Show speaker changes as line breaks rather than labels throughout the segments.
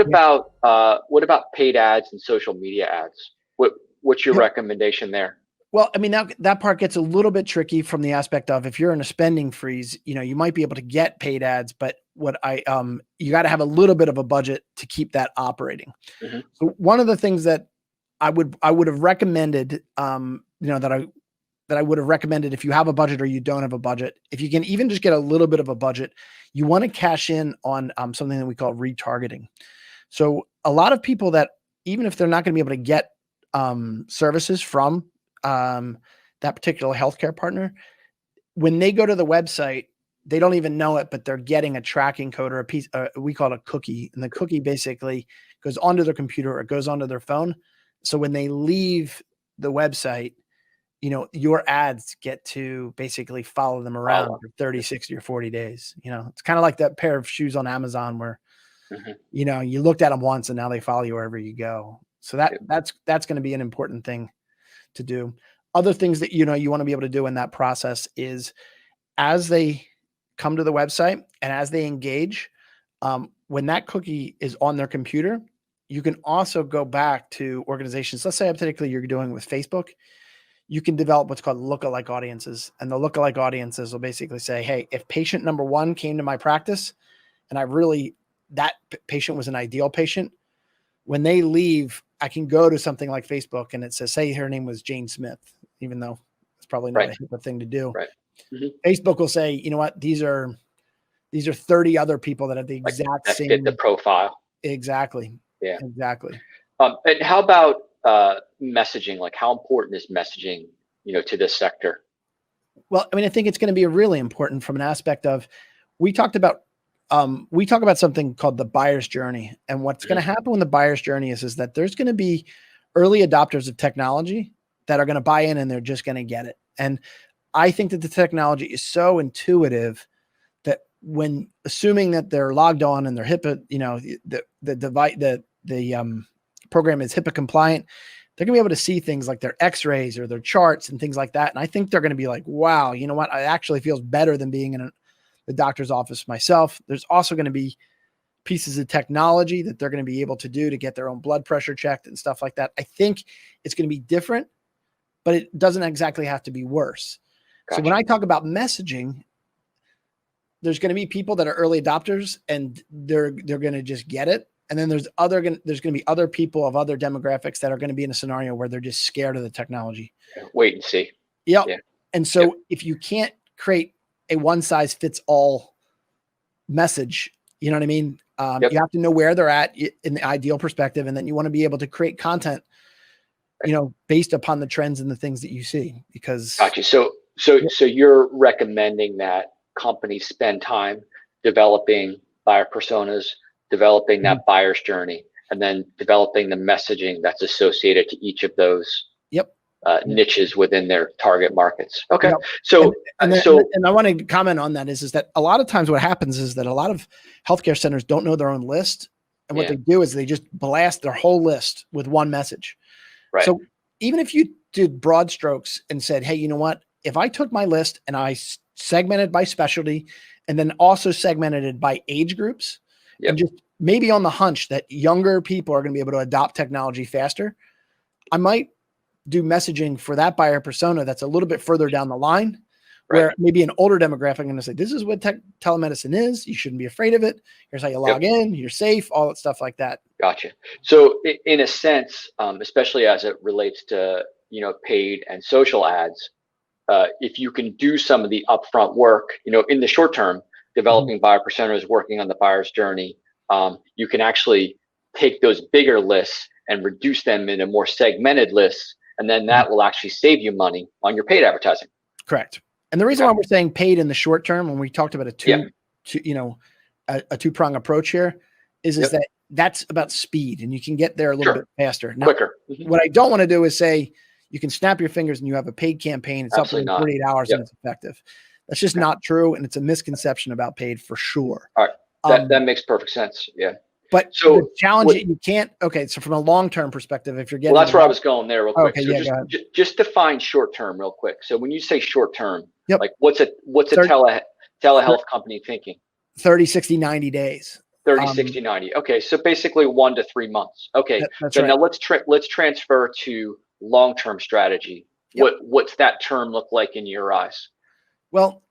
Yeah.
what about paid ads and social media ads? What's your recommendation there?
Well, I mean, that part gets a little bit tricky from the aspect of if you're in a spending freeze, you might be able to get paid ads, but you got to have a little bit of a budget to keep that operating.
Mm-hmm.
So one of the things that I would have recommended, that I would have recommended if you have a budget or you don't have a budget, if you can even just get a little bit of a budget, you want to cash in on something that we call retargeting. So a lot of people that, even if they're not going to be able to get services from that particular healthcare partner, when they go to the website, they don't even know it, but they're getting a tracking code or a piece, we call it a cookie. And the cookie basically goes onto their computer or goes onto their phone. So when they leave the website, your ads get to basically follow them around for 30, 60 or 40 days. It's kind of like that pair of shoes on Amazon where, you looked at them once and now they follow you wherever you go. So that's going to be an important thing to do. Other things that, you want to be able to do in that process is as they come to the website and as they engage, when that cookie is on their computer, you can also go back to organizations. Let's say hypothetically you're doing with Facebook, you can develop what's called lookalike audiences. And the lookalike audiences will basically say, hey, if patient number 1 came to my practice and that patient was an ideal patient, when they leave, I can go to something like Facebook and it says, say her name was Jane Smith, even though it's probably not a HIPAA thing to do.
Right. Mm-hmm.
Facebook will say, you know what, these are 30 other people that have the exact same
fit the profile.
Exactly.
Yeah.
Exactly.
And how about messaging? Like, how important is messaging, to this sector?
Well, I mean, I think it's going to be really important from an aspect of, we talk about something called the buyer's journey. And what's going to happen when the buyer's journey is that there's going to be early adopters of technology that are going to buy in and they're just going to get it. And I think that the technology is so intuitive that when assuming that they're logged on and they're HIPAA, the program is HIPAA compliant, they're gonna be able to see things like their x-rays or their charts and things like that. And I think they're going to be like, wow, you know what? It actually feels better than being in the doctor's office myself. There's also going to be pieces of technology that they're going to be able to do to get their own blood pressure checked and stuff like that. I think it's going to be different, but it doesn't exactly have to be worse. Gotcha. So when I talk about messaging, there's going to be people that are early adopters and they're going to just get it. And then there's going to be other people of other demographics that are going to be in a scenario where they're just scared of the technology.
Wait and see.
Yep. Yeah. And so if you can't create a one size fits all message, you know what I mean? You have to know where they're at in the ideal perspective. And then you want to be able to create content, based upon the trends and the things that you see, because.
Gotcha. So you're recommending that companies spend time developing buyer personas, developing that buyer's journey, and then developing the messaging that's associated to each of those niches within their target markets. Okay. Yep. So,
and I want to comment on that is that a lot of times what happens is that a lot of healthcare centers don't know their own list. And what they do is they just blast their whole list with one message.
Right.
So even if you did broad strokes and said, hey, you know what, if I took my list and I segmented by specialty and then also segmented it by age groups, and just maybe on the hunch that younger people are going to be able to adopt technology faster, I might do messaging for that buyer persona that's a little bit further down the line, where maybe an older demographic going to say, this is what telemedicine is. You shouldn't be afraid of it. Here's how you log in. You're safe, all that stuff like that.
Gotcha. So in a sense, especially as it relates to, paid and social ads, if you can do some of the upfront work, in the short term, developing buyer personas, working on the buyer's journey, you can actually take those bigger lists and reduce them into more segmented lists. And then that will actually save you money on your paid advertising.
Correct. And the reason why we're saying paid in the short term, when we talked about a two-prong approach here, is that that's about speed and you can get there a little bit faster. Now,
quicker.
What I don't want to do is say you can snap your fingers and you have a paid campaign. It's up in 48 hours and it's effective. That's just not true. And it's a misconception about paid for sure.
All right. That makes perfect sense. Yeah.
But so the challenge you can't, so from a long-term perspective, if you're getting,
that's where I was going there real quick.
Okay,
so just define short-term real quick. So when you say short-term, like what's a telehealth company thinking?
30, 60, 90 days.
30, 60, 90. Okay. So basically 1 to 3 months. Okay.
That's
So
right.
now let's transfer to long-term strategy.
Yep.
What's that term look like in your eyes?
Well,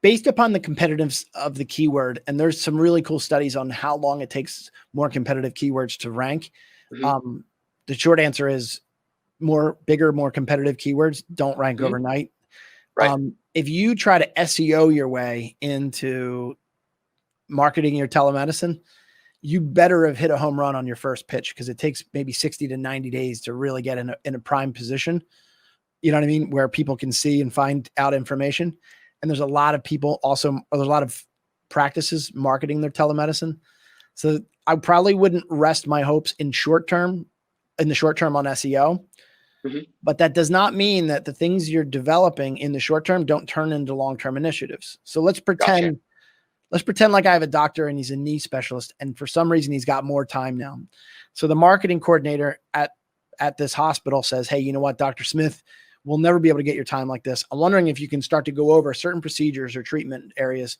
based upon the competitiveness of the keyword, and there's some really cool studies on how long it takes more competitive keywords to rank.
Mm-hmm.
The short answer is bigger, more competitive keywords don't rank
Mm-hmm.
overnight.
Right.
If you try to SEO your way into marketing your telemedicine, you better have hit a home run on your first pitch, because it takes maybe 60 to 90 days to really get in a prime position. You know what I mean? Where people can see and find out information. And there's a lot of people also, there's a lot of practices marketing their telemedicine. So I probably wouldn't rest my hopes in the short term on SEO.
Mm-hmm.
But that does not mean that the things you're developing in the short term don't turn into long-term initiatives. So let's pretend like I have a doctor and he's a knee specialist, and for some reason he's got more time now. So the marketing coordinator at this hospital says, hey, you know what, Dr. Smith, we'll never be able to get your time like this. I'm wondering if you can start to go over certain procedures or treatment areas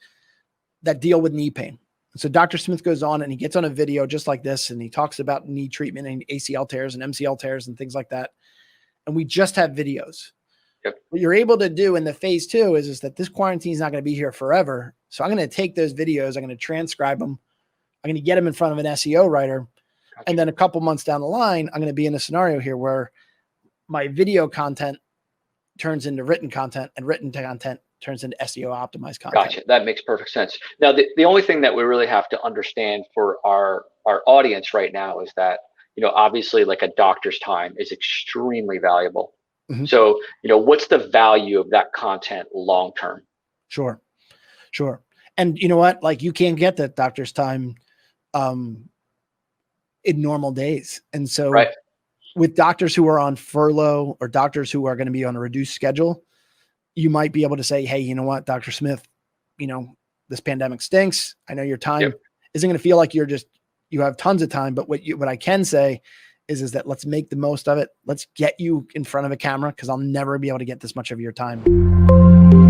that deal with knee pain. So Dr. Smith goes on and he gets on a video just like this, and he talks about knee treatment and ACL tears and MCL tears and things like that. And we just have videos.
Yep.
What you're able to do in the phase 2 is that this quarantine is not going to be here forever. So I'm going to take those videos, I'm going to transcribe them, I'm going to get them in front of an SEO writer.
Gotcha.
And then a couple months down the line, I'm going to be in a scenario here where my video content turns into written content, and written content turns into SEO optimized content.
Gotcha. That makes perfect sense. Now, the only thing that we really have to understand for our audience right now is that, obviously, like, a doctor's time is extremely valuable. Mm-hmm. So, what's the value of that content long term?
Sure. And you know what? Like, you can't get that doctor's time in normal days. And so with doctors who are on furlough or doctors who are going to be on a reduced schedule, you might be able to say, hey, you know what, Dr. Smith, this pandemic stinks. I know your time isn't going to feel like you have tons of time, but what I can say is that let's make the most of it. Let's get you in front of a camera, because I'll never be able to get this much of your time.